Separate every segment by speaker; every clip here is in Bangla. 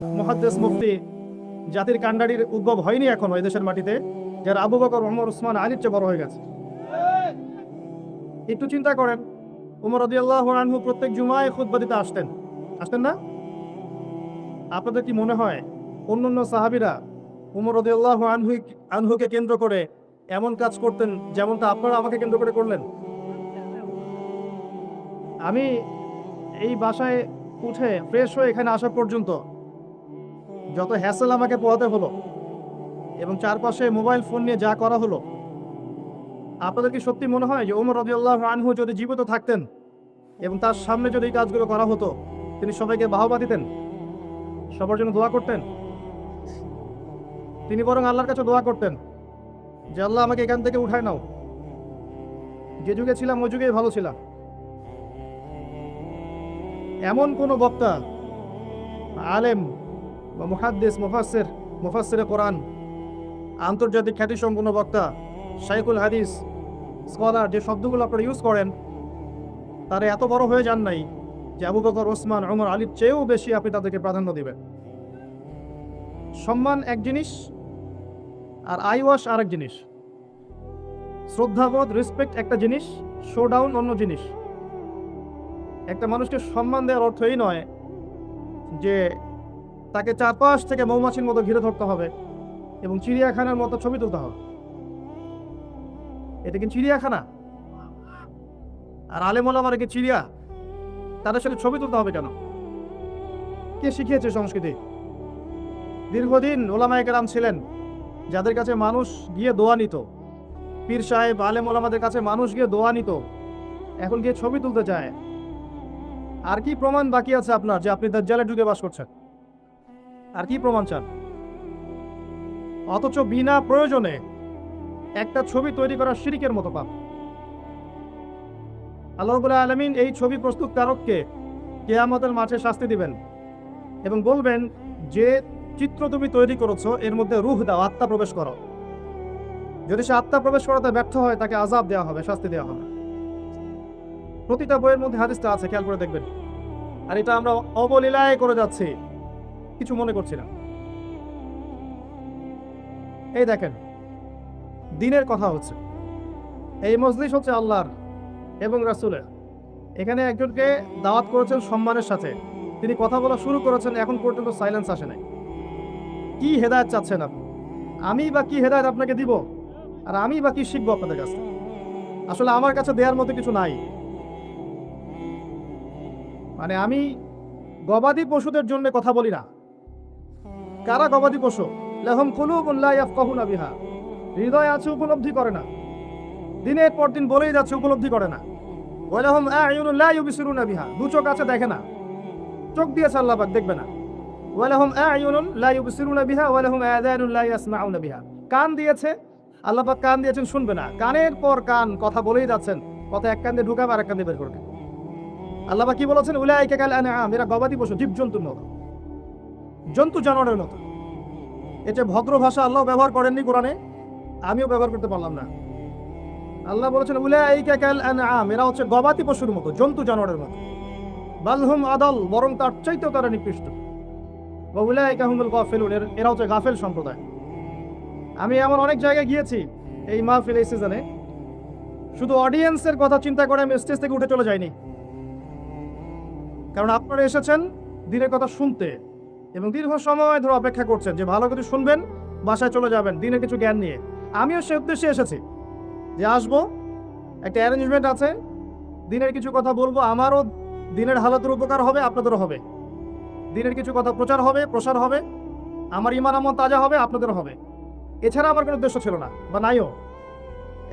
Speaker 1: মুহাদ্দিস মুফতি জাতির কাণ্ডারির উদ্ভব হয়নি এখনো এই দেশের মাটিতে, যারা আবু বকর, ওমর, উসমান, আলীর চেয়ে বড় হয়ে গেছে। একটু চিন্তা করেন, ওমর রাদিয়াল্লাহু আনহু প্রত্যেক জুমায় খুতবা দিতে আসতেন না? আপনাদের কি মনে হয় অন্যান্য সাহাবীরা ওমর রাদিয়াল্লাহু আনহুকে কেন্দ্র করে এমন কাজ করতেন যেমনটা আপনারা আমাকে কেন্দ্র করে করলেন? আমি এই বাসায় উঠে ফ্রেশ হয়ে এখানে আসা পর্যন্ত যত হ্যাসেল আমাকে পোহাতে হলো এবং চারপাশে মোবাইল ফোন নিয়ে যা করা হলো, আপনাদের কি সত্যি মনে হয় যে ওমর রাদিয়াল্লাহু আনহু যদি জীবিত থাকতেন এবং তার সামনে যদি এই কাজগুলো করা হতো, তিনি সবাইকে বাহবা দিতেন, সবার জন্য দোয়া করতেন? তিনি বরং আল্লাহর কাছে দোয়া করতেন যে আল্লাহ আমাকে এখান থেকে উঠায় নাও, যে যুগে ছিলাম ওই যুগেই ভালো ছিলাম। এমন কোন বক্তা, আলেম বা মুহাদ্দিস, মুফাসসিরে কোরআন, আন্তর্জাতিক খ্যাতিসম্পন্ন বক্তা, শাইখুল হাদিস, স্কলার, যে শব্দগুলো আপনারা ইউজ করেন, তারা এত বড় হয়ে যান নাই যে আবু বকর, ওসমান, ওমর, আলীর চেয়েও বেশি আপনি তাদেরকে প্রাধান্য দিবেন। সম্মান এক জিনিস আর আইওয়াশ আরেক জিনিস, শ্রদ্ধাবোধ, রেসপেক্ট একটা জিনিস, শোডাউন অন্য জিনিস। একটা মানুষকে সম্মান দেওয়ার অর্থ এই নয় যে তাকে চারপাশ থেকে মৌমাছির মতো ঘিরে ধরতে হবে এবং চিড়িয়াখানার মতো ছবি তুলতে হবে। এটা কি চিড়িয়াখানা? আর আলেম ওলামারা কি চিড়িয়া? তাদের সাথে ছবি তুলতে হবে কেন? কে শিখিয়েছে সংস্কৃতি? দীর্ঘদিন ওলামায়ে কেরাম ছিলেন যাদের কাছে মানুষ গিয়ে দোয়া নিত, পীর সাহেব, আলেম ওলামাদের কাছে মানুষ গিয়ে দোয়া নিত, এখন গিয়ে ছবি তুলতে চায়। আর কি প্রমাণ বাকি আছে আপনার যে আপনি দাজ্জালের যুগে বাস করছেন? আর কি প্রমাণ চান? অথচ বিনা প্রয়োজনে একটা ছবি তৈরি করা শিরকের মতো পাপ। আল্লাহ রাব্বুল আলামিন এই ছবি প্রস্তুতকারককে কিয়ামতের মাঠে শাস্তি দিবেন এবং বলবেন যে চিত্র তুমি তৈরি করেছো এর মধ্যে রূহ দাও, আত্মা প্রবেশ করো। যদি সে আত্মা প্রবেশ করাতে ব্যর্থ হয় তাকে আযাব দেওয়া হবে, শাস্তি দেওয়া হবে। প্রতিটা বইয়ের মধ্যে হাদিসটা আছে, খেয়াল করে দেখবেন। আর এটা আমরা অবলীলায় করে যাচ্ছি, কিছু মনে করছি না। এই দেখেন, দিনের কথা হচ্ছে, এই মজলিস হচ্ছে আল্লাহর এবং রাসূলের। এখানে একজনকে দাওয়াত করেছেন সম্মানের সাথে, তিনি কথা বলা শুরু করেছেন, এখন পর্যন্ত সাইলেন্স আসে নাই। কি হেদায়েত চাচ্ছেন আপনি? আমি বা কি হেদায়েত আপনাকে দিব? আর আমি বা কি শিখবো আপনাদের কাছে? আসলে আমার কাছে দেওয়ার মতো কিছু নাই। মানে আমি গবাদি পশুদের জন্য কথা বলি না। কারা গবাদি পশু? লাহুম কুলুবুন লা ইয়াফকাহুনা বিহা, হৃদয় আছে উপলব্ধি করে না, দিনের পর দিন বলেই যাচ্ছে উপলব্ধি করে না। ওয়া লাহুম আ'য়ুনুন লা ইউবসিরুনা বিহা, দু চোখ আছে দেখে না, চোখ দিয়েছে আল্লাহ পাক, দেখবে না। ওয়া লাহুম আ'য়ুনুন লা ইউবসিরুনা বিহা ওয়া লাহুম আযানুন লা ইয়াসমাউনা বিহা, কান দিয়েছে আল্লাহ পাক, কান দিয়েছেন শুনবে না, কানের পর কান কথা বলেই যাচ্ছেন, কথা এক কান দিয়ে ঢুকাবে আর এক কান দিয়ে বের করবে। আল্লাহ পাক কি বলেছেন? উলাইকা কাল আনআম, এরা গবাদি পশু, জীবজন্তুর মতো, জন্তু জানোয়ারের মতো। এটা ভদ্র ভাষা আল্লাহ ব্যবহার করেননি কোরআনে, আমিও ব্যবহার করতে পারলাম না। আল্লাহ বলেছেন উলাইকা কাল আনআম, এরা হচ্ছে গবাদি পশুর মতো, জন্তু জানোয়ারের মতো। বাল হুম আদাল, বরং তার চাইতেও তারা নিকৃষ্ট। ওয়া উলাইকা হুমুল গাফিলুন, এরা হচ্ছে গাফেল সম্প্রদায়। আমি এমন অনেক জায়গায় গিয়েছি এই মাহফিল, এই সিজনে, শুধু অডিয়েন্সের কথা চিন্তা করে আমি স্টেজ থেকে উঠে চলে যাইনি। কারণ আপনারা এসেছেন দিনের কথা শুনতে এবং দীর্ঘ সময় ধরে অপেক্ষা করছেন যে ভালো কিছু শুনবেন, বাসায় চলে যাবেন দিনের কিছু জ্ঞান নিয়ে। আমিও সে উদ্দেশ্যে এসেছি যে আসবো, একটা অ্যারেঞ্জমেন্ট আছে, দিনের কিছু কথা বলবো, আমারও দিনের হালাতের উপকার হবে, আপনাদেরও হবে। দিনের কিছু কথা প্রচার হবে, প্রসার হবে, আমার ঈমান আমল তাজা হবে, আপনাদেরও হবে। এছাড়া আমার কোনো উদ্দেশ্য ছিল না বা নাইও।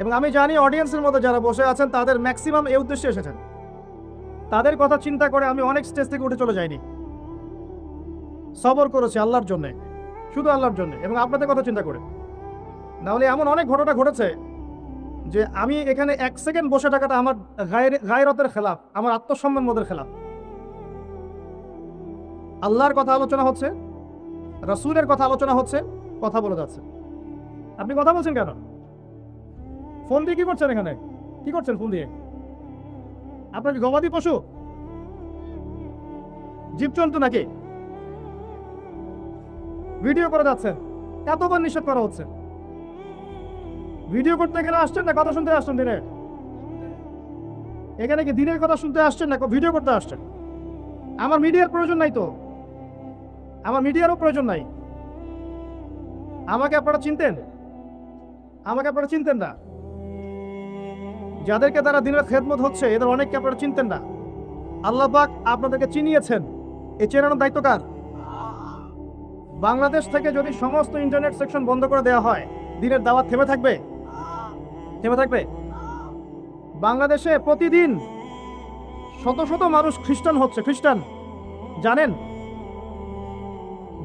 Speaker 1: এবং আমি জানি অডিয়েন্সের মধ্যে যারা বসে আছেন তাদের ম্যাক্সিমাম এই উদ্দেশ্যে এসেছেন। তাদের কথা চিন্তা করে আমি অনেক স্টেজ থেকে উঠে চলে যাইনি, সবর করেছি আল্লাহর জন্যে, শুধু আল্লাহর জন্যে এবং আপনাদের কথা চিন্তা করে। না হলে এমন অনেক ঘটনা ঘটেছে যে আমি এখানে এক সেকেন্ড বসে থাকাটা আমার গায়রতের খেলাফ, আমার আত্মসম্মান বোধের খেলাফ। আল্লাহর কথা আলোচনা হচ্ছে, রাসূলের কথা আলোচনা হচ্ছে, কথা বলে যাচ্ছে, আপনি কথা বলছেন কেন? ফোন দিয়ে কি করছেন? এখানে কি করছেন ফোন দিয়ে? আপনার গবাদি পশু, জীবজন্তু নাকি? ভিডিও করে যাচ্ছেন, এতবার নিষেধ করা হচ্ছে। ভিডিও করতে এখানে আসছেন না কথা শুনতে আসছেন? দিনের এখানে কি দিনের কথা শুনতে আসছেন না ভিডিও করতে আসছেন? আমার মিডিয়ার প্রয়োজন নাই তো, আমার মিডিয়ারও প্রয়োজন নাই। আমাকে আপনারা চিনতেন? আমাকে আপনারা চিনতেন না। যাদেরকে তারা দিনের খেদমত হচ্ছে এদের অনেককে আপনারা চিনতেন না। আল্লাহ পাক আপনাদেরকে চিনিয়েছেন। এই চেনানোর দায়িত্ব কার? বাংলাদেশ থেকে যদি সমস্ত ইন্টারনেট সেকশন বন্ধ করে দেওয়া হয়, দিনের দাওয়াত থেমে থাকবে? থেমে থাকবে? বাংলাদেশে প্রতিদিন শত শত মানুষ খ্রিস্টান হচ্ছে। খ্রিস্টান জানেন?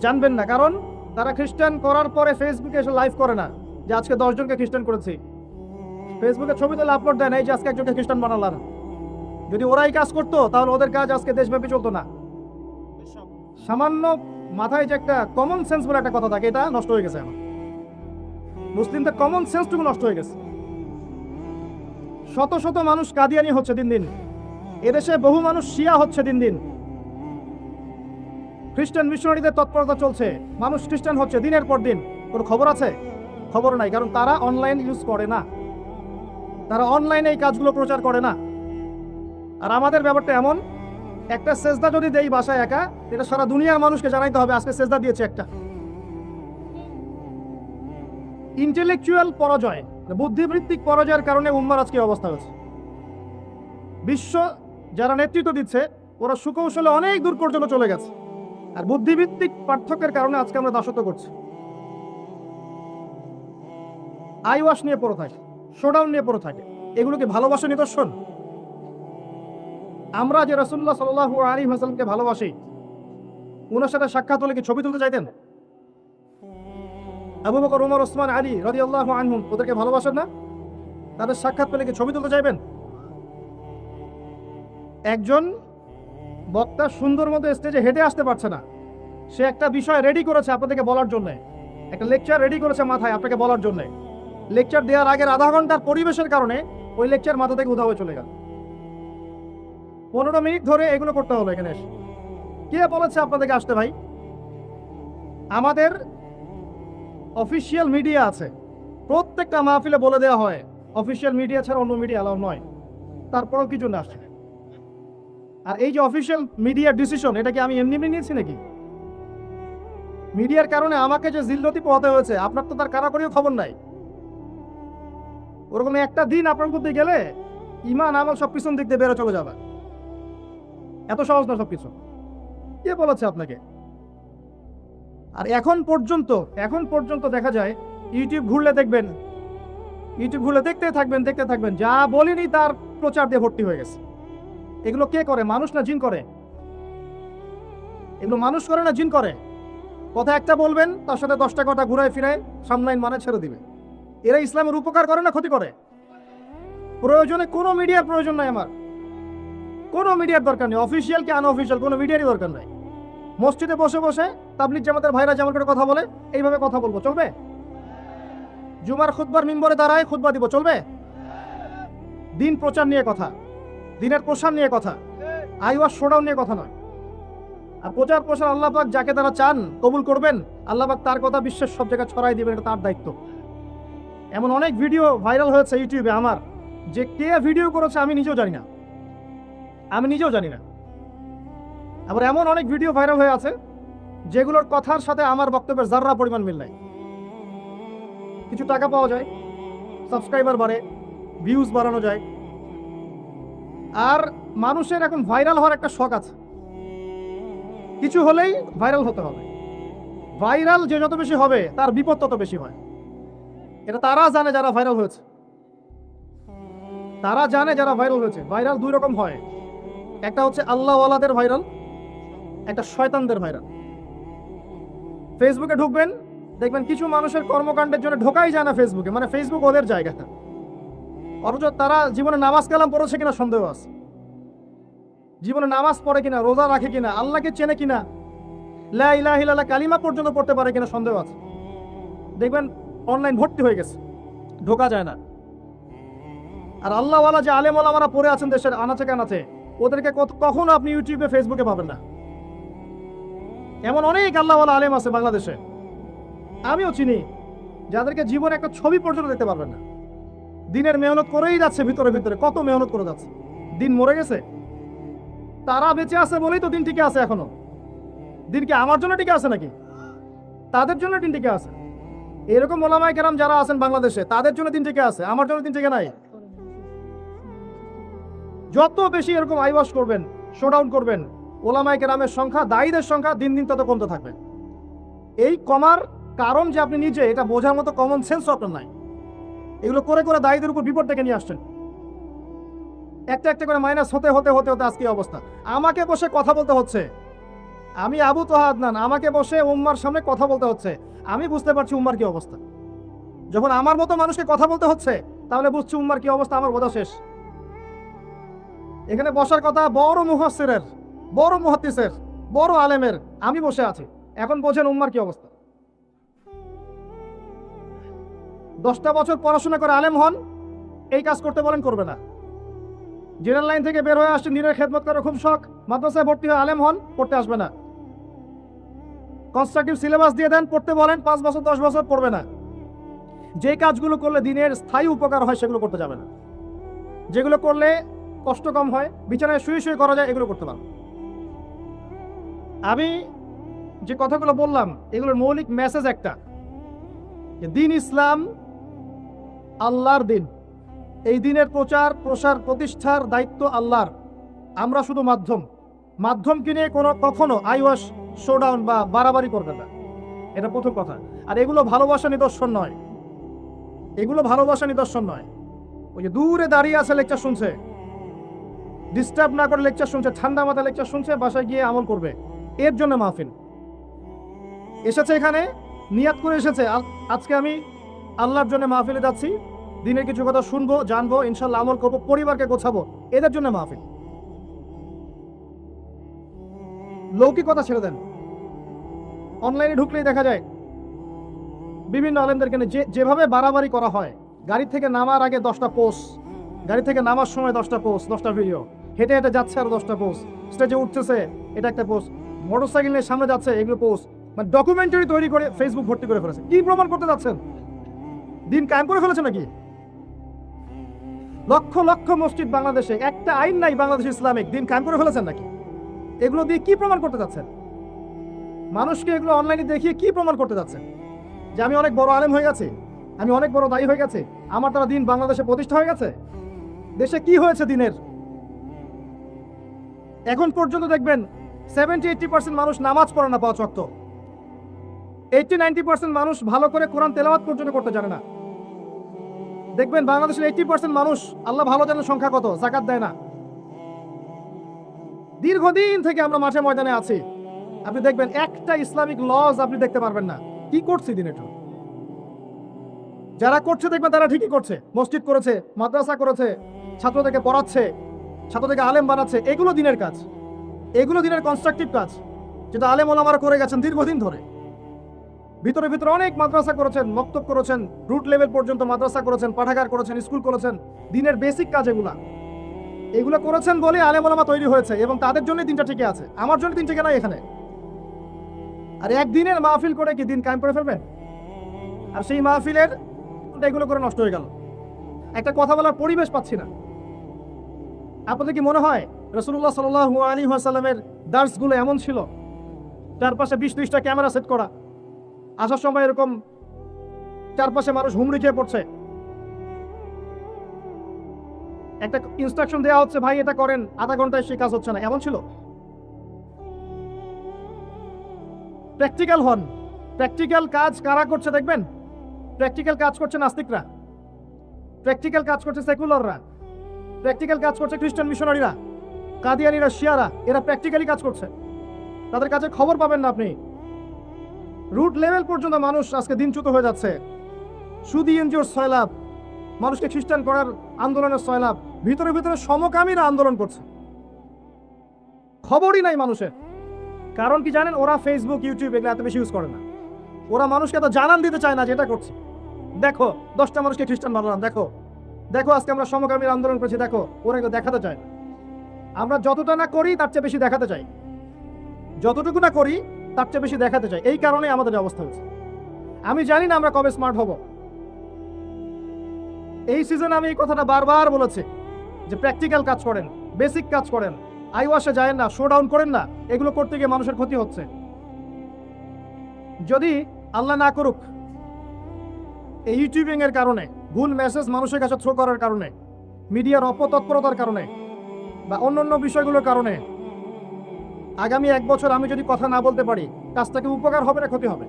Speaker 1: জানবেন না, কারণ তারা খ্রিস্টান করার পরে ফেসবুকে এসে লাইভ করে না যে আজকে 10 জনকে খ্রিস্টান করেছি। ফেসবুকে ছবি তুলে আপলোড দেয় না এই যে আজকে একজনকে খ্রিস্টান বানালাম। যদি ওরাই কাজ করতো তাহলে ওদের কাজ আজকে দেশব্যাপী চলতো না। সামান্য মাথায় যে একটা কমন সেন্স বলে একটা কথা থাকে, এটা নষ্ট হয়ে গেছে। এখন মুসলিমদের কমন সেন্সটুকু নষ্ট হয়ে গেছে। শত শত মানুষ কাদিয়ানি হচ্ছে দিন দিন, এদেশে বহু মানুষ শিয়া হচ্ছে দিন দিন। খ্রিস্টান মিশনারিদের তৎপরতা চলছে, মানুষ খ্রিস্টান হচ্ছে দিনের পর দিন। কোনো খবর আছে? খবর নাই, কারণ তারা অনলাইন ইউজ করে না, তারা অনলাইনে এই কাজগুলো প্রচার করে না। আর আমাদের ব্যাপারটা এমন, একটা সেজদা যদি দেই বাসায় একা, এটা সারা দুনিয়ার মানুষকে জানাইতে হবে আজকে সেজদা দিয়েছে একটা। ইন্টেলেকচুয়াল পরাজয়, বুদ্ধিবৃত্তিক পরাজয়ের কারণে উম্মার আজকে অবস্থা হচ্ছে। বিশ্ব যারা নেতৃত্ব দিচ্ছে ওরা সুকৌশলে অনেক দূর পর্যন্ত চলে গেছে, আর বুদ্ধিভিত্তিক পার্থক্যের কারণে আজকে আমরা দাসত্ব করছি। আইওয়াশ নিয়ে পড়ে থাকে, শোডাউন নিয়ে পড়ে থাকে, এগুলো কি ভালোবাসার নিদর্শন? আমরা যে রাসূলুল্লাহ সাল্লাল্লাহু আলাইহি ওয়াসাল্লামকে ভালোবাসি, ওনার সাথে সাক্ষাৎ হলে কি ছবি তুলতে চাইতেন? আবু বকর, ওমর, ওসমান, আলী রাদিয়াল্লাহু আনহুম ওদেরকে ভালোবাসেন না? তাদের সাক্ষাৎ পেলে কি ছবি তুলতে চাইবেন? একজন বক্তা সুন্দর মতো স্টেজে হেঁটে আসতে পারছে না, সে একটা বিষয় রেডি করেছে আপনাদেরকে বলার জন্য, একটা লেকচার রেডি করেছে মাথায় আপনাকে বলার জন্য। লেকচার দেওয়ার আগের আধা ঘন্টার পরিবেশের কারণে ওই লেকচার মাথা থেকে উধাও হয়ে চলে গেল। 15 মিনিট ধরে এগুলো করতে হলো এখানে এসে। কে বলেছে আপনাদেরকে আসতে ভাই? আমাদের অফিসিয়াল মিডিয়া আছে, প্রত্যেকটা মাহফিলে বলে দেওয়া হয় অফিসিয়াল মিডিয়া ছাড়া অন্য মিডিয়া অ্যালাউ নয়। তারপরেও কি জন্য আসছে? আর এই যে অফিসিয়াল মিডিয়ার ডিসিশন, এটা কি আমি এমনি এমনি নিয়েছি নাকি? মিডিয়ার কারণে আমাকে যে জিল্লতি পোহাতে হয়েছে, আপনার তো তার কারাকরিও খবর নাই। ওরকম একটা দিন আপনার মধ্যে গেলে ইমান আমল সব পিছন দিক দিয়ে বেরো চলে যাবে। এত সহজ না সবকিছু। কে বলেছে আপনাকে? আর এখন পর্যন্ত দেখা যায় ইউটিউব ঘুরলে দেখবেন, ইউটিউব ঘুরলে দেখতে থাকবেন যা বলিনি তার প্রচার দিয়ে ভর্তি হয়ে গেছে। এগুলো কে করে? মানুষ না জিন করে? এগুলো মানুষ করে না জিন করে? কথা একটা বলবেন, তার সাথে 10টা কথা ঘুরায় ফিরায় সামলাইন মানে ছেড়ে দিবে। এরা ইসলামের উপকার করে না ক্ষতি করে? প্রয়োজনে কোনো মিডিয়ার প্রয়োজন নাই, আমার কোনো মিডিয়ার দরকার নেই, অফিসিয়াল কি আনঅফিসিয়াল কোনো মিডিয়ারই দরকার নাই। মসজিদে বসে বসে তাবলীগ জামাতের ভাইরা যেমন করে কথা বলে এইভাবে কথা বলবো, চলবে? জুমার খুতবার মিম্বরে দাঁড়ায় খুতবা দিব, চলবে? দিন প্রচার নিয়ে কথা, দিনের প্রসার নিয়ে কথা, আইওয়াশ শোডাউন নিয়ে কথা নয়। আর প্রচার আল্লাহ পাক যাকে তারা চান কবুল করবেন, আল্লাহ পাক তার কথা বিশ্বের সব জায়গায় ছড়াই দিবেন, এটা তার দায়িত্ব। এমন অনেক ভিডিও ভাইরাল হয়েছে ইউটিউবে আমার, যে কে ভিডিও করেছে আমি নিজেও জানি না। আবার এমন অনেক ভিডিও ভাইরাল হয়ে আছে যেগুলোর কথার সাথে আমার বক্তব্যের যাররা পরিমাণ মিল নাই। কিছু টাকা পাওয়া যায়, সাবস্ক্রাইবার বাড়ে, ভিউজ বাড়ানো যায়। আর মানুষের এখন ভাইরাল হওয়ার একটা শখ আছে, কিছু হলেই ভাইরাল হতে হবে। ভাইরাল যে যত বেশি হবে তার বিপদ তত বেশি হয়। এটা তারা জানে যারা ভাইরাল হয়েছে, ভাইরাল দুই রকম হয়। একটা হচ্ছে আল্লাহওয়ালাদের ভাইরাল, একটা শয়তানদের ভাইরাল। ফেসবুকে ঢুকবেন, দেখবেন কিছু মানুষের কর্মকাণ্ডের জন্য ঢোকাই যায় না ফেসবুকে, মানে ফেসবুক ওদের জায়গাটা। অথচ তারা জীবনে নামাজ কালাম পড়েছে কিনা সন্দেহ আছে, জীবনে নামাজ পড়ে কিনা, রোজা রাখে কিনা, আল্লাহকে চেনে কিনা, লা ইলাহা ইল্লাল্লাহ কালিমা পর্যন্ত পড়তে পারে কিনা সন্দেহ আছে। দেখবেন অনলাইন ভর্তি হয়ে গেছে, ঢোকা যায় না। আর আল্লাহওয়ালা যে আলেম ওলামারা পড়ে আছেন দেশের আনাচে কানাচে, ওদেরকে কখনো আপনি ইউটিউবে ফেসবুকে পাবেন না। এমন অনেক আল্লাহওয়ালা আলেম আছে বাংলাদেশে, আমিও চিনি যাদেরকে জীবনে একটা ছবি পর্যন্ত দেখতে পারবেন না, দিনের মেহনত করেই যাচ্ছে, ভিতরে ভিতরে কত মেহনত করে যাচ্ছে, দিন মরে গেছে। তারা বেঁচে আছে বলেই তো দিন টিকে আছে এখনো। দিন কি আমার জন্য টিকে আছে নাকি? তাদের জন্য দিন টিকে আছে। এরকম ওলামায়ে কেরাম যারা আছেন বাংলাদেশে, তাদের জন্য দিন টিকে আছে, আমার জন্য দিন টিকে নাই। যত বেশি এরকম আইওয়াশ করবেন, শোডাউন করবেন, ওলামায়ে কেরামের সংখ্যা, দায়ীদের সংখ্যা দিন দিন তত কমতে থাকবে। এই কমার কারণ যে আপনি নিজে, এটা বোঝার মতো কমন সেন্স আপনার নাই। এগুলো করে করে দায়ীদের উপর বিপদ ডেকে নিয়ে আসছেন। একটা একটা করে মাইনাস হতে হতে হতে হতে আজকে অবস্থা। আমাকে বসে কথা বলতে হচ্ছে, আমি আবু তোহা আদনান, আমাকে বসে উম্মার সামনে কথা বলতে হচ্ছে। আমি বুঝতে পারছি উম্মার কি অবস্থা। যখন আমার মতো মানুষকে কথা বলতে হচ্ছে, তাহলে বুঝছি উম্মার কি অবস্থা, আমার বোঝা শেষ। এখানে বসার কথা বড় মুফাসসিরের, বড় মুহাদ্দিসের, বড় আলেমের, আমি বসে আছি। এখন বোঝেন উম্মার কি অবস্থা। 10টা বছর পড়াশোনা করে আলেম হন, এই কাজ করতে বলেন করবে না। জেনারেল লাইন থেকে বের হয়ে আসছেন, দিনের খেদমত করার খুব শখ, মাদ্রাসায় ভর্তি হয়ে আলেম হন, পড়তে আসবে না। কনস্ট্রাকটিভ সিলেবাস দিয়ে দেন, পড়তে বলেন, 5 বছর 10 বছর পড়বে না। যে কাজগুলো করলে দিনের স্থায়ী উপকার হয় সেগুলো করতে যাবে না। যেগুলো করলে কষ্ট কম হয়, বিছানায় শুয়ে শুয়ে করা যায়, এগুলো করতে পারবে। আমি যে কথাগুলো বললাম, এগুলোর মৌলিক মেসেজ একটা, যে দিন ইসলাম আল্লাহর দিন। এই দিনের প্রচার প্রসার প্রতিষ্ঠার দায়িত্ব আল্লাহর। আমরা শুধু মাধ্যম। মাধ্যমকে নিয়ে কখনো আইওয়াশ, শোডাউন বা বাড়াবাড়ি করবে না, এটা প্রথম কথা। আর এগুলো ভালোবাসা নিদর্শন নয়, এগুলো ভালোবাসা নিদর্শন নয়। ওই যে দূরে দাঁড়িয়ে আছে, লেকচার শুনছে, ডিস্টার্ব না করে লেকচার শুনছে, ঠান্ডা মাথায় লেকচার শুনছে, বাসায় গিয়ে আমল করবে, এর জন্য মাহফিল এসেছে। এখানে নিয়াত করে এসেছে, আজকে আমি আল্লাহর জন্য মাহফিলে যাচ্ছি, দিনের কিছু কথা শুনবো, জানবো, ইনশাল্লাহ আমল করবো, পরিবারকে গোছাবো, এদের জন্য মাহফিল। লৌকিকতা ছেড়ে দেন। অনলাইনে ঢুকলেই দেখা যায় বিভিন্ন আলেমদেরকে যেভাবে বাড়াবাড়ি করা হয়। গাড়ি থেকে নামার আগে 10টা পোস্ট, গাড়ি থেকে নামার সময় 10টা পোস্ট, 10টা ভিডিও, হেঁটে হেঁটে যাচ্ছে আর 10টা পোস্ট, স্টেজে উঠতেছে এটা একটা পোস্ট, মোটরসাইকেল নিয়ে সামনে যাচ্ছে এগুলো পোস্ট। মানে ডকুমেন্টারি তৈরি করে ফেসবুক ভর্তি করে ফেলেছে। কি প্রমাণ করতে যাচ্ছেন? দিন কায়েম করে ফেলেছে নাকি? লক্ষ লক্ষ মসজিদ বাংলাদেশে, একটা আইন নাই বাংলাদেশ ইসলামিক, দিন কায়েম করে ফেলেছেন নাকি? এগুলো দিয়ে কি প্রমাণ করতে যাচ্ছেন? মানুষকে এগুলো অনলাইনে দেখিয়ে কি প্রমাণ করতে যাচ্ছেন? যে আমি অনেক বড় আলেম হয়ে গেছি, আমি অনেক বড় দায়ী হয়ে গেছি, আমার দ্বারা দিন বাংলাদেশে প্রতিষ্ঠা হয়ে গেছে। দেশে কি হয়েছে দিনের? এখন পর্যন্ত দেখবেন 70-80% মানুষ নামাজ পড়ে না 5 ওয়াক্ত। 80-90% মানুষ ভালো করে কোরআন তেলাওয়াত পর্যন্ত করতে জানে না। দেখবেন বাংলাদেশের 80% মানুষ, আল্লাহ ভালো জানেন সংখ্যা কত, যাকাত দেয় না। দীর্ঘদিন থেকে আমরা মাঠে ময়দানে আছি, আপনি দেখবেন একটা ইসলামিক লজ আপনি দেখতে পারবেন না। কি করছে দিন এটা? যারা করছে দেখবেন তারা ঠিকই করছে, মসজিদ করেছে, মাদ্রাসা করেছে, ছাত্রদেরকে পড়াচ্ছে, ছাত্রদেরকে আলেম বানাচ্ছে, এগুলো দিনের কাজ, এগুলো দিনের কনস্ট্রাকটিভ কাজ, যেটা আলেম ওলামারা করে গেছেন দীর্ঘদিন ধরে। ভিতরে ভিতরে অনেক মাদ্রাসা করেছেন, মক্তব করেছেন, রুট লেভেল পর্যন্ত মাদ্রাসা করেছেন, পাঠাগার করেছেন, স্কুল করেছেন, দিনের বেসিক কাজ এগুলো করেছেন বলে আলেম ওলামা তৈরি হয়েছে, এবং তাদের জন্য দিনটা টিকে আছে। আমার জন্য দিন টিকে নাই এখানে। আর একদিনের মাহফিল করে কি দিন কায়েম করে ফেলবেন? আর সেই মাহফিলের এগুলো করে নষ্ট হয়ে গেল। একটা কথা বলার পরিবেশ পাচ্ছি না। আপনাদের কি মনে হয় রাসূলুল্লাহ সাল্লাল্লাহু আলাইহি ওয়াসাল্লামের দার্সগুলো এমন ছিল? চারপাশে 20-30টা ক্যামেরা সেট করা, আসার সময় এরকম চারপাশে মানুষ হুমড়ি খেয়ে পড়ছে, একটা ইনস্ট্রাকশন দেওয়া হচ্ছে, ভাই এটা করেন, আধা ঘন্টায় সেই কাজ হচ্ছে না, এমন ছিল? প্র্যাকটিক্যাল হন। প্র্যাকটিক্যাল কাজ কারা করছে দেখবেন? প্র্যাকটিক্যাল কাজ করছে নাস্তিকরা, প্র্যাকটিক্যাল কাজ করছে সেকুলাররা, প্র্যাকটিক্যাল কাজ করছে খ্রিস্টান মিশনারিরা, কাদিয়ানিরা, শিয়ারা, এরা প্র্যাকটিক্যালি কাজ করছে। তাদের কাছে খবর পাবেন না আপনি। রুট লেভেল পর্যন্ত মানুষ আজকে দিনচ্যুত হয়ে যাচ্ছে। সুদি এনজিওর সয়লাভ, মানুষকে খ্রিস্টান করার আন্দোলনের সয়লাভ, ভিতরে ভিতরে সমকামীরা আন্দোলন করছে, খবরই নাই মানুষের। কারণ কি জানেন? ওরা ফেসবুক, ইউটিউব এগুলো এত বেশি ইউজ করে না। ওরা মানুষকে এত জানান দিতে চায় না যেটা করছে। দেখো 10টা মানুষকে খ্রিস্টান বানালাম, দেখো দেখো আজকে আমরা সমকামীর আন্দোলন করছি, দেখো। ওরা এগুলো দেখাতে চায় না। আমরা যতটা না করি তার চেয়ে বেশি দেখাতে চাই, যতটুকু না করি তার চেয়ে বেশি দেখাতে চাই। এই কারণে আমাদের অবস্থা হয়েছে। আমি জানি না আমরা কবে স্মার্ট হব। এই সিজনে আমি এই কথাটা বারবার বলেছি যে প্র্যাকটিক্যাল কাজ করেন, বেসিক কাজ করেন, আই ওয়াশে যায় না, শো ডাউন করেন না। এগুলো করতে গিয়ে মানুষের ক্ষতি হচ্ছে। যদি আল্লাহ না করুক এই ইউটিউবিং এর কারণে, ভুল মেসেজ মানুষের কাছে থ্রো করার কারণে, মিডিয়ার অপতৎপরতার কারণে বা অন্যান্য বিষয়গুলোর কারণে আগামী 1 বছর আমি যদি কথা না বলতে পারি, কাজটাকে উপকার হবে না ক্ষতি হবে?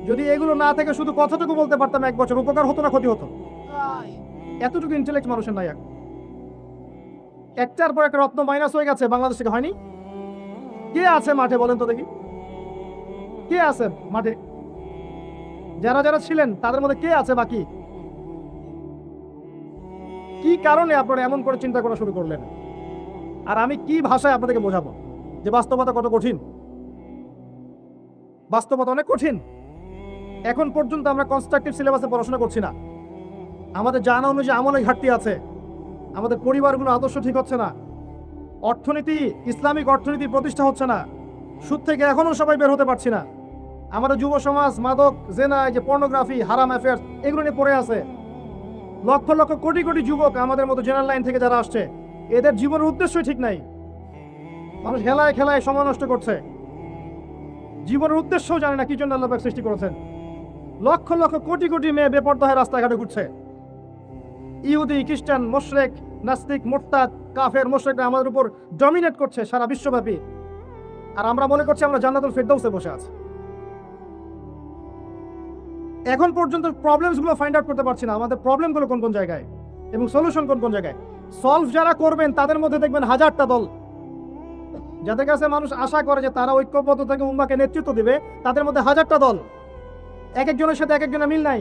Speaker 1: যদি এগুলো না থেকে শুধু কথাটুকু বলতে পারতাম 1 বছর, উপকার হতো না ক্ষতি হতো? এতটুকু ইন্টেলেক্ট মানুষের নাই। একটার পর একটা রত্ন মাইনাস হয়ে গেছে, বাংলাদেশ থেকে হয়নি। কে আছে মাঠে বলেন তো দেখি, কে আছে মাঠে? যারা যারা ছিলেন তাদের মধ্যে কে আছে বাকি? কি কারণে আপনারা এমন করে চিন্তা করা শুরু করলেন? আর আমি কি ভাষায় আপনাদেরকে বোঝাবো যে বাস্তবতা কত কঠিন? বাস্তবতা অনেক কঠিন। এখন পর্যন্ত আমরা কনস্ট্রাকটিভ সিলেবাসে পড়াশোনা করছি না। আমাদের জানা অনুযায়ী আমলে ঘাটতি আছে, আমাদের পরিবারগুলো আদর্শ ঠিক হচ্ছে না, অর্থনীতি, ইসলামিক অর্থনীতি প্রতিষ্ঠা হচ্ছে না, সুদ থেকে এখনো সবাই বের হতে পারছি না। আমাদের যুব সমাজ মাদক, জেনা, যে পর্নোগ্রাফি, হারাম অ্যাফেয়ার্স, এগুলো নিয়ে পড়ে আছে। লক্ষ লক্ষ কোটি কোটি যুবক আমাদের মতো জেনারেল লাইন থেকে যারা আসছে, এদের জীবনের উদ্দেশ্যই ঠিক নাই। মানুষ খেলায় খেলায় সময় নষ্ট করছে, জীবনের উদ্দেশ্যও জানে না কি জন্য আল্লাহ পাক সৃষ্টি করেছেন। লক্ষ লক্ষ কোটি কোটি মেয়ে বেপর্দা হয়ে রাস্তাঘাটে ঘুরছে। ইহুদি, খ্রিস্টান, মুশরিক, নাস্তিক, মুরতাদ, কাফের, মুশরিকরা আমাদের উপর ডমিনেট করছে সারা বিশ্বব্যাপী। আর আমরা মনে করছি আমরা জান্নাতুল ফেরদাউসে বসে আছি। এখন পর্যন্ত প্রবলেমসগুলো ফাইন্ড আউট করতে পারছি না, আমাদের প্রবলেমগুলো কোন কোন জায়গায় এবং সলিউশন কোন কোন জায়গায়। সলভ যারা করবেন তাদের মধ্যে দেখবেন হাজারটা দল। যাদের কাছে মানুষ আশা করে যে তারা ঐক্যবদ্ধ থেকে উম্মাহকে নেতৃত্ব দিবে, তাদের মধ্যে হাজারটা দল। এক একজনের সাথে এক একজনের মিল নাই,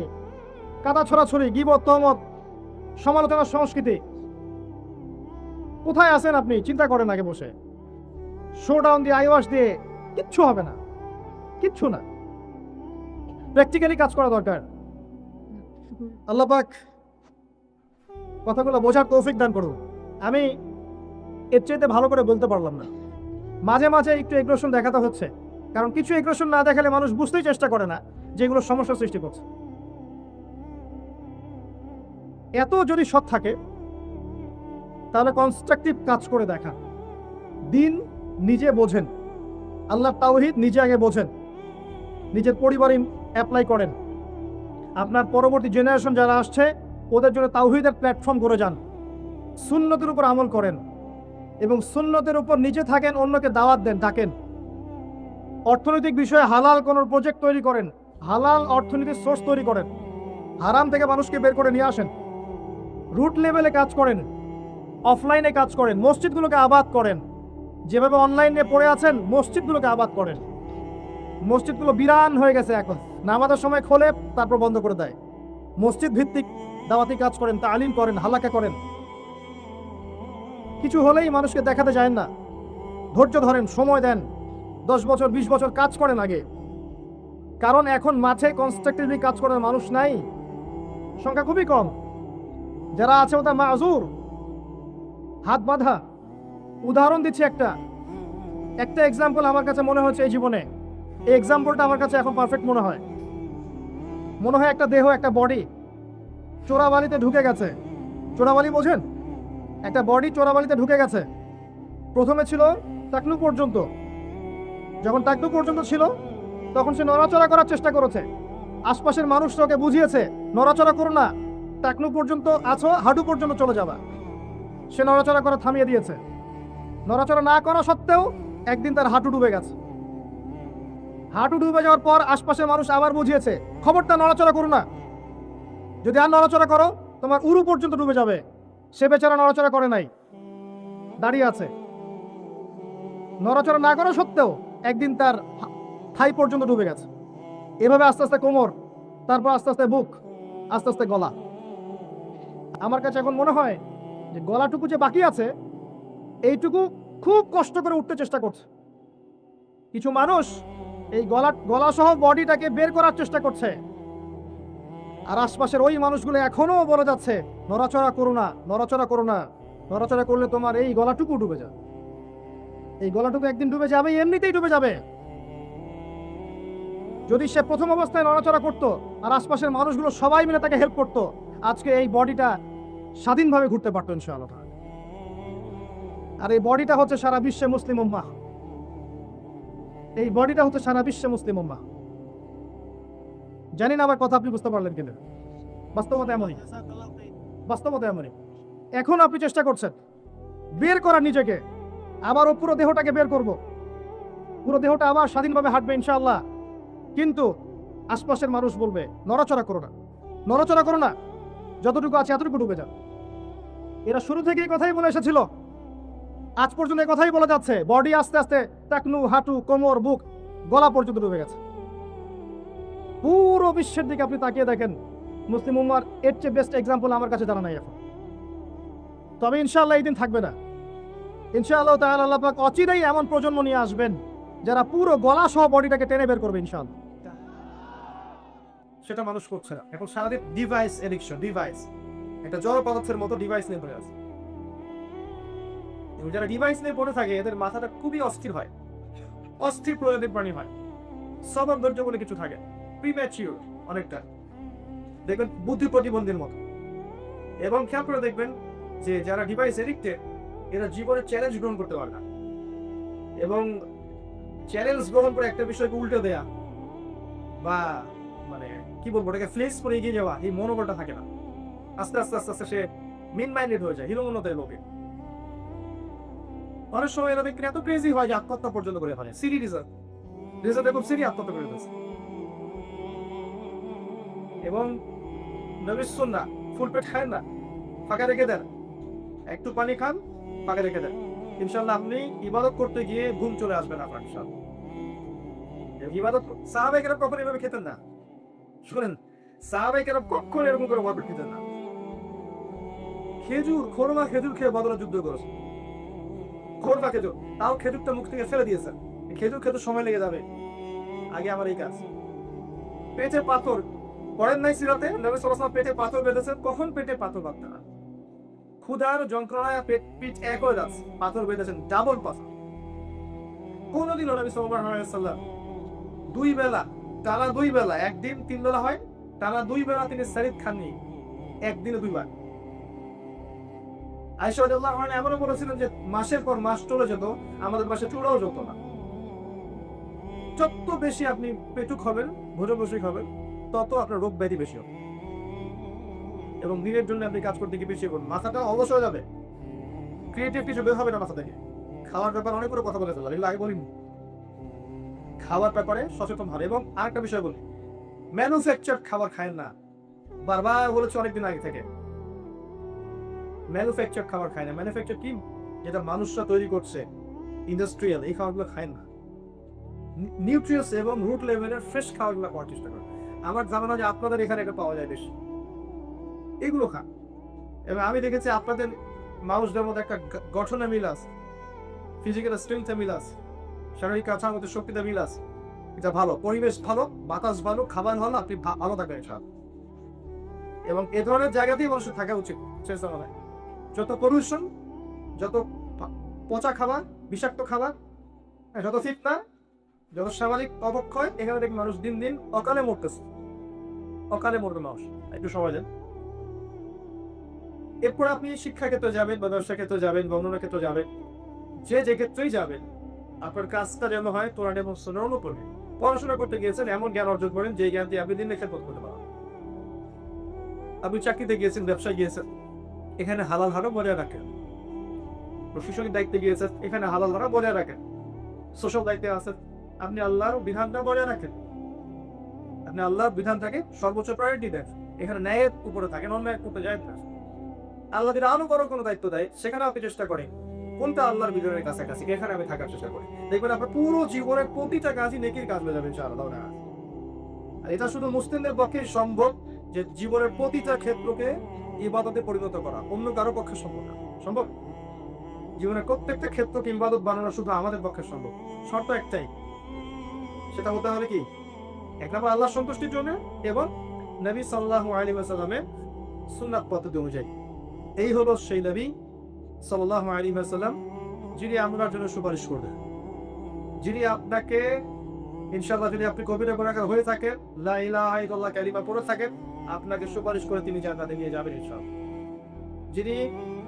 Speaker 1: কাদা ছড়াছড়ি, গীবত, তহমত, সমালোচনার সংস্কৃতি। কোথায় আছেন আপনি? চিন্তা করেন আগে বসে। শো ডাউন দিয়ে, আইওয়াশ দিয়ে কিচ্ছু হবে না, কিচ্ছু না। প্র্যাকটিক্যালি কাজ করা দরকার। আল্লাহ পাক কথাগুলো বোঝার তৌফিক দান করুন। আমি এর চাইতে ভালো করে বলতে পারলাম না। মাঝে মাঝে একটু এগ্রেশন দেখাতে হচ্ছে, কারণ কিছু এগ্রেশন না দেখালে মানুষ বুঝতেই চেষ্টা করে না যে এগুলো সমস্যার সৃষ্টি করছে। এত যদি সৎ থাকে তাহলে কনস্ট্রাকটিভ কাজ করে দেখা। দিন নিজে বোঝেন, আল্লাহ তাওহীদ নিজে আগে বোঝেন, নিজের পরিবারে অ্যাপ্লাই করেন। আপনার পরবর্তী জেনারেশন যারা আসছে ওদের জন্য তাওহীদের প্ল্যাটফর্ম করে যান। সুন্নতের উপর আমল করেন এবং সুন্নতের উপর নিজে থাকেন, অন্যকে দাওয়াত দেন, ডাকেন। অর্থনৈতিক বিষয়ে হালাল কোনো প্রজেক্ট তৈরি করেন, হালাল অর্থনীতির সোর্স তৈরি করেন, হারাম থেকে মানুষকে বের করে নিয়ে আসেন। রুট লেভেলে কাজ করেন, অফলাইনে কাজ করেন, মসজিদগুলোকে আবাদ করেন। যেভাবে অনলাইনে পড়ে আছেন, মসজিদগুলোকে আবাদ করেন। মসজিদগুলো বিরান হয়ে গেছে, এখন নামাজের সময় খোলে তারপর বন্ধ করে দেয়। মসজিদ ভিত্তিক দাওয়াতি কাজ করেন, তালিম করেন, হালাকা করেন। কিছু হলেই মানুষকে দেখাতে যায় না, ধৈর্য ধরেন, সময় দেন, 10 বছর 20 বছর কাজ করেন আগে। কারণ এখন মাঠে কনস্ট্রাকটিভলি কাজ করার মানুষ নাই, সংখ্যা খুবই কম। যারা আছে ওটা মাযুর, হাত বাঁধা। উদাহরণ দিচ্ছি একটা এক্সাম্পল আমার কাছে মনে হচ্ছে এই জীবনে। এই এক্সাম্পলটা আমার কাছে এখন পারফেক্ট মনে হয়। একটা দেহ, একটা বডি চোরাবালিতে ঢুকে গেছে। চোরাবালি বোঝেন? একটা বডি চোরাবালিতে ঢুকে গেছে। প্রথমে ছিল টাকলু পর্যন্ত। যখন টাকলু পর্যন্ত ছিল তখন সে নড়াচড়া করার চেষ্টা করেছে। আশপাশের মানুষ ওকে বুঝিয়েছে নড়াচড়া করো না, টাকলু পর্যন্ত আছো, হাঁটু পর্যন্ত চলে যাবা। সে নড়াচড়া করা থামিয়ে দিয়েছে। নড়াচড়া না করা সত্ত্বেও একদিন তার হাঁটু ডুবে গেছে। হাঁটু ডুবে যাওয়ার পর আশপাশের মানুষ আবার বুঝিয়েছে খবরটা নড়াচড়া করো না, যদি আর নড়াচড়া করো তোমার উরু পর্যন্ত ডুবে যাবে। সে বেচারা নড়াচড়া করে নাই, দাঁড়িয়ে আছে। নড়াচড়া না করা সত্ত্বেও একদিন তার থাই পর্যন্ত ডুবে গেছে। এভাবে আস্তে আস্তে কোমর, তারপর আস্তে আস্তে বুক, আস্তে আস্তে গলা। আমার কাছে এখন মনে হয় যে গলাটুকু যে বাকি আছে, এইটুকু খুব কষ্ট করে উঠতে চেষ্টা করছে। কিছু মানুষ এই গলা সহ বডিটাকে বের করার চেষ্টা করছে, আর আশপাশের ওই মানুষগুলো এখনো বলে যাচ্ছে নড়াচড়া করো না, নড়াচড়া করো না। নড়াচড়া করলে তোমার এই গলাটুকু ডুবে যাবে। এই গলাটুকু একদিন ডুবে যাবে, এমনিতেই ডুবে যাবে। যদি সে প্রথম অবস্থায় নড়াচড়া করতো আর আশপাশের মানুষগুলো সবাই মিলে তাকে হেল্প করতো, আজকে এই বডিটা স্বাধীনভাবে ঘুরতে পারতো ইনশাআল্লাহ। আর এই বডিটা হচ্ছে সারা বিশ্বে মুসলিম উম্মাহ, এই বডিটা হচ্ছে সারা বিশ্বে মুসলিম উম্মাহ। জানি না আমার কথা আপনি বুঝতে পারলেন কিনা। বাস্তবতা এমনই, বাস্তবতা এমনই। এখন আপনি চেষ্টা করছেন বের করার নিজেকে, আবারও পুরো দেহটাকে বের করব, পুরো দেহটা আবার স্বাধীনভাবে হাঁটবে ইনশাআল্লাহ। কিন্তু আশপাশের মানুষ বলবে নড়াচড়া করো না, নড়াচড়া করো না, যতটুকু আছে এতটুকু ডুবে যাও। এরা শুরু থেকে এই কথাই বলে এসেছিল, আজ পর্যন্ত এই কথাই বলে যাচ্ছে। বডি আস্তে আস্তে টাকনু, হাঁটু, কোমর, বুক, গলা পর্যন্ত ডুবে গেছে। পুরো বিশ্বের দিকে আপনি তাকিয়ে দেখেন, মুসলিম উম্মার এর চেয়ে বেস্ট এক্সাম্পল আমার কাছে জানা নাই এখন। তবে ইনশাআল্লাহ এই দিন থাকবে না। ইনশাআল্লাহ তাআলা আল্লাহ পাক অচিরেই এমন প্রজন্ম নিয়ে আসবেন যারা পুরো গলা সহ বডিটাকে টেনে বের করবে ইনশাআল্লাহ। সেটা মানুষ করছে না এখন, সারাদিন ডিভাইস এডিকশন, ডিভাইস একটা জড় পদার্থের মতো ডিভাইস নিয়ে পড়ে আছে। এবং যারা ডিভাইস নিয়ে পড়ে থাকে এদের মাথাটা খুবই অস্থির হয়, অস্থির প্রজাতির প্রাণী হয়, সবার ধৈর্য বলে কিছু থাকে, প্রিম্যাচিউর অনেকটা, দেখবেন বুদ্ধি প্রতিবন্ধীর মতো। এবং খেয়াল করে দেখবেন যে যারা ডিভাইস এডিক্টেড এরা জীবনে চ্যালেঞ্জ গ্রহণ করতে পারে না, এবং চ্যালেঞ্জ গ্রহণ করে একটা বিষয়কে উল্টে দেয়া বা মানে কি বলবো ওটাকে ফ্লেক্স করে এগিয়ে যাওয়া, এই মনোবলটা থাকে না। আস্তে আস্তে আস্তে আস্তে সে মিন মাইন্ডেড হয়ে যায়, হিরোমনতায় লোকে। অনেক সময় এরা দেখতে এত ক্রেজি হয় যে আত্মহত্যা পর্যন্ত করে ফেলে। সিরি রিজার্ভ খুব সিরি আত্মহত্যা করে ফেলছে। এবং নবীর সুন্নাহ ফুল পেট খায় না, ফাঁকা রেখে দেন, একটু পানি খান, ফাঁকা রেখে দেন, ইনশাআল্লাহ আপনি ইবাদত করতে গিয়ে ঘুম চলে আসবেন আপনার ইনশাআল্লাহ। ইবাদত সাহাবায়ে কেরাম কখনো এভাবে খেতেন না। শুনেন, সাহাবায়ে কেরাম কখনো এরকম করে ভরপেট খেতেন না। খেজুর, খোরমা খেজুর খেয়ে বদলা যুদ্ধ করেছে, খোরমা খেজুর, তাও খেজুরটা মুখ থেকে ফেলে দিয়েছেন, খেজুর খেতে সময় লেগে যাবে, আগে আমার এই কাজ। পেটে পাথর পড়েন নাই সিরাতে, নবী সাল্লাল্লাহু আলাইহি ওয়াসাল্লাম পেটে পাথর বেঁধেছেন, কখন পেটে পাথর বাঁধতেন না, ক্ষুধার যন্ত্রণায় পিঠ এক হয়ে যাচ্ছে, পাথর বেঁধেছেন, ডাবল পাথর। কোনদিনও নবী সাল্লাল্লাহু আলাইহি ওয়াসাল্লাম দুই বেলা, টানা দুই বেলা, একদিন তিন বেলা হয়, টানা দুই বেলা তিনি সারিদ খাননি, একদিনে দুইবার। আয়েশা রাদিয়াল্লাহু আনহা এমনও বলেছিলেন যে মাসের পর মাস চলে যেত, আমাদের পাশে চূড়াও যেত না। যত বেশি আপনি পেটুক হবেন, ভোজনরসিক হবেন, তত আপনার রোগ ব্যাধি বেশি হবে, এবং দিনের জন্য আপনি কাজ করতে গিয়ে বেশি করবেন, মাথাটা অলস হয়ে যাবে, ক্রিয়েটিভ কিছু বের হবে না মাথা থেকে। খাওয়ার ব্যাপারে অনেক করে কথা বলে ফেললাম, এগুলো আগে বলিনি। খাওয়ার ব্যাপারে সচেতন হবে। এবং আরেকটা বিষয় বলি, ম্যানুফ্যাকচার খাবার খায় না, বারবার বলেছি অনেকদিন আগে থেকে, ম্যানুফ্যাকচার খাবার খায় না। ম্যানুফ্যাকচার কি? যেটা মানুষরা তৈরি করছে, ইন্ডাস্ট্রিয়াল, এই খাবারগুলো খায় না। নিউট্রিয়াস এবং রুট লেভেলের ফ্রেশ খাবারগুলো খাওয়ার চেষ্টা করে। আমার জানা না যে আপনাদের এখানে এটা পাওয়া যায় বেশি, এগুলো খান। এবং আমি দেখেছি আপনাদের মানুষদের মধ্যে একটা গঠনে মিল আছে, ফিজিক্যাল স্ট্রেংথে মিল আছে, শারীরিক কাঠামোতে শক্তিতে মিল আছে, এটা ভালো। পরিবেশ ভালো, বাতাস ভালো, খাবার ভালো, আপনি ভালো থাকবেন সব। এবং এ ধরনের জায়গাতেই মানুষের থাকা উচিত। যত পলিউশন, যত পচা খাবার, বিষাক্ত খাবার, যত ফিতনা, যত সামাজিক অবক্ষয়, এখানে দেখি মানুষ দিন দিন অকালে মরতেছে, অকালে মরবে মানুষ। একটু সময় দেন। এরপর আপনি শিক্ষা ক্ষেত্রে যাবেন, বা ব্যবসা ক্ষেত্রে যাবেন, বা অন্য ক্ষেত্রে যাবেন, যে ক্ষেত্রেই যাবেন, আপনার কাজটা যেন হয় কোরআন এবং সুন্নাহর অনুকূলে। পড়াশোনা করতে গিয়েছেন, এমন জ্ঞান অর্জন করেন যে জ্ঞান দিয়ে আপনি দিন খেদমত করতে পারেন। আপনি চাকরিতে গিয়েছেন, ব্যবসায় গিয়েছেন, এখানে হালাল হারাম বজায় রাখেন। প্রশাসনিক দায়িত্বে গিয়েছেন, এখানে হালাল হারাম বজায় রাখেন। সোশ্যাল দায়িত্বে আছেন, আপনি আল্লাহর বিধানটা বজায় রাখেন, আপনি আল্লাহর বিধানটাকে সর্বোচ্চ প্রায়োরিটি দেন, এখানে ন্যায়ের উপরে থাকেন, অন্যায় করতে যায় না। আল্লাহ যদি আরো বড় কোনো দায়িত্ব দেয়, সেখানে আপনি চেষ্টা করেন কোনটা আল্লাহর বিধানের কাছাকাছি, এখানে আমি থাকার চেষ্টা করি। দেখবেন আপনার পুরো জীবনের প্রতিটা কাজই নেকির কাজ হয়ে যাবে ইনশাআল্লাহ। আর এটা শুধু মুসলিমদের পক্ষে সম্ভব, যে জীবনের প্রতিটা ক্ষেত্রকে ইবাদতে পরিণত করা, অন্য কারো পক্ষে সম্ভব না। সম্ভব, জীবনের প্রত্যেকটা ক্ষেত্রকে ইবাদত বানানো শুধু আমাদের পক্ষে সম্ভব। শর্ত একটাই, সেটা হতে হবে কি? এক নম্বর আল্লাহ সন্তুষ্টির জন্য, এবং নবী সাল্লাল্লাহু আলাইহি ওয়াসাল্লামের সুন্নাত পদ্ধতি অনুযায়ী। এই হলো সেই নবী সাল্লাল্লাহু আলাইহি ওয়াসাল্লাম যিনি আপনার জন্য সুপারিশ করবেন, যিনি আপনাকে ইনশাআল্লাহ যদি আপনি কবিরা গুনাহগার হয়ে থাকেন, লা ইলাহা ইল্লাল্লাহ কালিমা পড়ে থাকেন, আপনাকে সুপারিশ করে তিনি জান্নাতে নিয়ে যাবেন ইনশাআল্লাহ। যিনি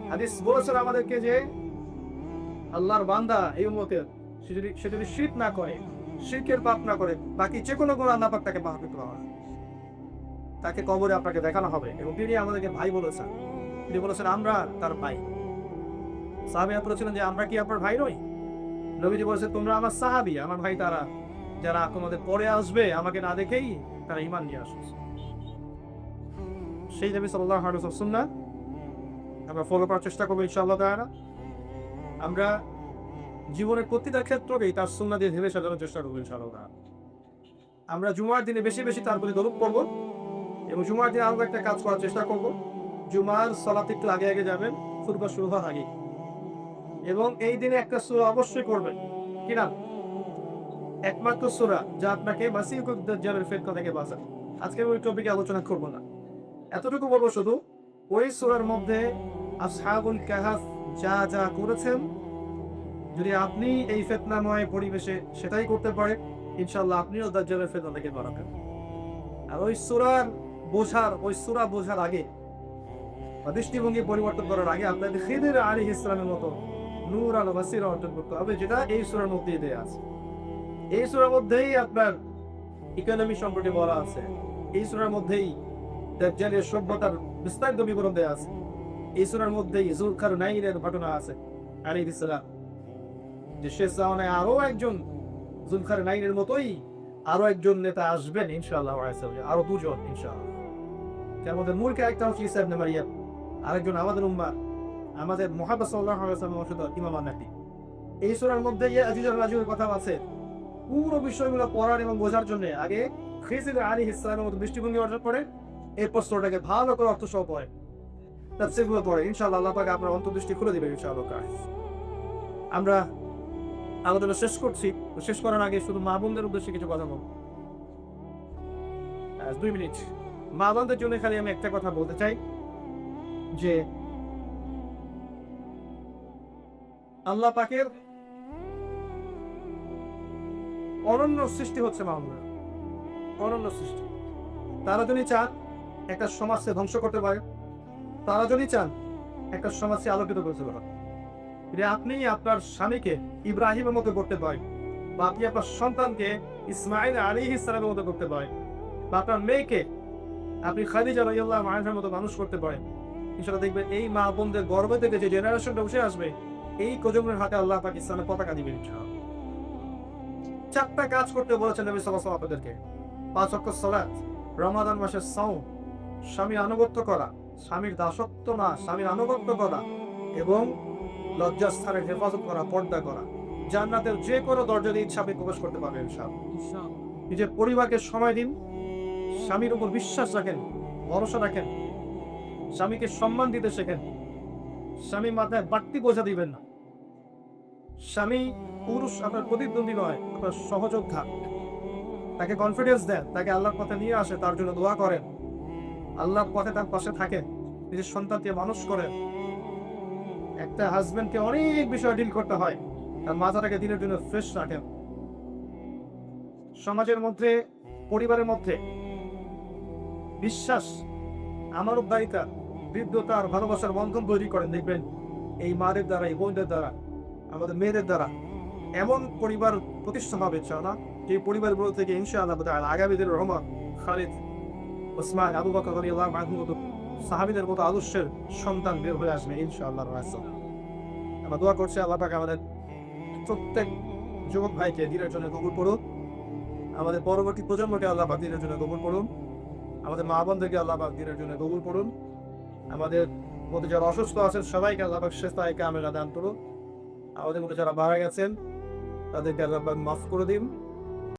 Speaker 1: হাদিস বলেছেন আমাদেরকে যে আল্লাহর বান্দা এই উম্মতের সে যদি শিরক না করে, শিরকের পাপ না করে, বাকি যে কোনো গুনাহ আল্লাহ পাক তাকে মাফ করতে পারবেন, তাকে কবরে আপনাকে দেখানো হবে। এবং তিনি আমাদেরকে ভাই বলেছেন, তিনি বলেছেন আমরা তার ভাই। সাহাবীরা বলেছিলেন যে আমরা কি আপনার ভাই নই? নবীজি বলেছেন তোমরা আমার সাহাবী, আমার ভাই তারা যারা তোমাদের পরে আসবে আমাকে না দেখেই তারা ঈমান নিয়ে আসবে। সেই নবী সাল্লাল্লাহু আলাইহি ওয়াসাল্লাম সুন্নাহ আমরা ফলো করার চেষ্টা করবো ইনশাআল্লাহ তাআলা। আমরা জীবনের প্রতিটা ক্ষেত্রেই তার সুন্নাহ দিয়ে ঢেলে সাজানোর চেষ্টা করবো ইনশাআল্লাহ তাআলা। আমরা জুমার দিনে বেশি বেশি তার প্রতি দরুদ পড়বো এবং জুমার দিনে আরো একটা কাজ করার চেষ্টা করব। জুমার সালাত একটু আগে আগে যাবেন, খুতবা শুরু হওয়ার আগে, এবং এই দিনে একটা সূরা অবশ্যই করবেন। কি নাম? একমাত্র সূরা যা আপনাকে মাসিহুদ দাজ্জালের ফিতনা থেকে বাঁচাবে। আজকে ওই টপিকে আলোচনা করব না, এতটুকু বলবো শুধু ওই সূরার মধ্যে আসহাবুল কাহফ যা যা করেছেন, যদি আপনি এই ফিতনাময় পরিবেশে সেটাই করতে পারেন, ইনশাআল্লাহ আপনিও দাজ্জালের ফিতনা থেকে বাঁচাবেন। আর ওই সূরা বোঝার আগে বা দৃষ্টিভঙ্গি পরিবর্তন করার আগে আপনাদের খিদির আলাইহিস সালামের মতো নূর আল বাসিরা অর্জন করতে হবে, যেটা এই সূরার মধ্যেই দেয়া আছে। এই সূরার মধ্যেই আপনার ইকোনমি সম্পর্কে বলা আছে, এই সূরার মধ্যেই দাজ্জালের সভ্যতার বিস্তারিত বিবরণ দেয়া আছে, এই সূরার মধ্যেই যুলকারনাইনের ঘটনা আছে আলাইহিস সালাম, যে শেষ জামানে আরো একজন যুলকারনাইনের মতোই আরো একজন নেতা আসবেন ইনশাআল্লাহ, আরো দুজন ইনশাআল্লাহ। যার মধ্যে মূল ক্যারেক্টার হচ্ছে ঈসা ইবনে মারইয়াম, আরেকজন আমাদের উম্মাহ, আমাদের মুহাম্মদ সাল্লাল্লাহু আলাইহি ওয়াসাল্লাম বংশধর ইমাম মাহদী। এই সূরার মধ্যে ইয়াজুজ আর মাজুজের কথা আছে। পুরো বিষয়গুলো পড়ার এবং বোঝার জন্য আগে খিজির আলাইহিস সালামের মতো দৃষ্টিভঙ্গি অর্জন করে এরপর সূরাটাকে ভালো করে অর্থ সহ পড়ে, তাফসীরগুলো পড়ে, ইনশাআল্লাহ আল্লাহ পাক আপনার অন্তর্দৃষ্টি খুলে দিবেন ইনশাআল্লাহ। আমরা আলোচনা শেষ করছি, শেষ করার আগে শুধু মা বোনদের উদ্দেশ্যে কিছু কথা বলবো। 2 মিনিট মা বোনদের জন্য খালি আমি একটা কথা বলতে চাই যে আল্লাহ পাকের অনন্য সৃষ্টি হচ্ছে মা বোনরা, অনন্য সৃষ্টি। তারা যদি চান একটা সমাজকে ধ্বংস করতে পারে, তারা যদি চান একটা সমাজকে আলোকিত করতে পারে। আপনি আপনার স্বামীকে ইব্রাহিমের মতো করতে পারেন, বা আপনি আপনার সন্তানকে ইসমাঈল আলাইহিস সালামের মতো করতে পারেন, বা আপনার মেয়েকে আপনি খাদিজা রাদিয়াল্লাহু আনহার মতো মানুষ করতে পারেন। ইনশাআল্লাহ দেখবেন এই মা বোনদের গর্ভে থেকে যে জেনারেশনটা উঠে আসবে, এই প্রজন্মের হাতে আল্লাহ পাক ইসলামের পতাকা দিবেন ইনশাআল্লাহ। 4টা কাজ করতে বলেছেন নবী সাল্লাল্লাহু আলাইহি ওয়াসাল্লাম আপনাদেরকে: 5 ওয়াক্ত সালাত, রমাদান মাসের সাওম, স্বামীর আনুগত্য করা, স্বামীর দাসত্ব না স্বামীর আনুগত্য করা, এবং লজ্জাস্থানের হেফাজত করা, পর্দা করা। জান্নাতের যে কোনো দরজা দিয়ে ইচ্ছা আপনি প্রবেশ করতে পারবেন ইনশাআল্লাহ। নিজের পরিবারকে সময় দিন, স্বামীর উপর বিশ্বাস রাখেন, ভরসা রাখেন, স্বামীকে সম্মান দিতে শেখেন, স্বামী মাথায় বাড়তি বোঝা দিবেন না। স্বামী পুরুষ আপনার প্রতিদ্বন্দ্বী নয়, আপনার সহযোদ্ধা। তাকে কনফিডেন্স দেন, তাকে আল্লাহর পথে নিয়ে আসে, তার জন্য দোয়া করেন, আল্লাহর পথে তার পাশে থাকেন, নিজের সন্তানকে মানুষ করেন। একটা হাজবেন্ডকে অনেক বিষয় ডিল করতে হয়, তার মাথাটাকে দিনের জন্য ফ্রেশ রাখেন। সমাজের মধ্যে, পরিবারের মধ্যে বিশ্বাস, আমানতদারিতা, হৃদ্যতা আর ভালোবাসার বন্ধন তৈরি করেন। দেখবেন এই মাদের দ্বারা, এই বোনদের দ্বারা, আমাদের মেয়েদের দ্বারা এমন পরিবার প্রতিষ্ঠা হবে ইনশাআল্লাহ, যে পরিবারগুলো থেকে ইনশাআল্লাহ আগামী দিনের রহমান, খালিদ, ওসমান, আবু বকর রাদিয়াল্লাহু আনহু মতো সাহাবীদের মতো আদর্শের সন্তান বের হয়ে আসবে ইনশাআল্লাহ। আমরা দোয়া করছি আল্লাহ পাক আমাদের প্রত্যেক যুবক ভাইকে দিনের জন্য কবুল করুন, আমাদের পরবর্তী প্রজন্মকে আল্লাহ পাক দিনের জন্য কবুল করুন, আমাদের মা বোনদেরকে আল্লাহ পাক দিনের জন্য কবুল করুন, আমাদের মধ্যে যারা অসুস্থ আছেন সবাইকে আল্লাহ পাক শিফায়ে কামিলা দান করুন, আমাদের মধ্যে যারা মারা গেছেন তাদেরকে আল্লাহ পাক মাফ করে দিন।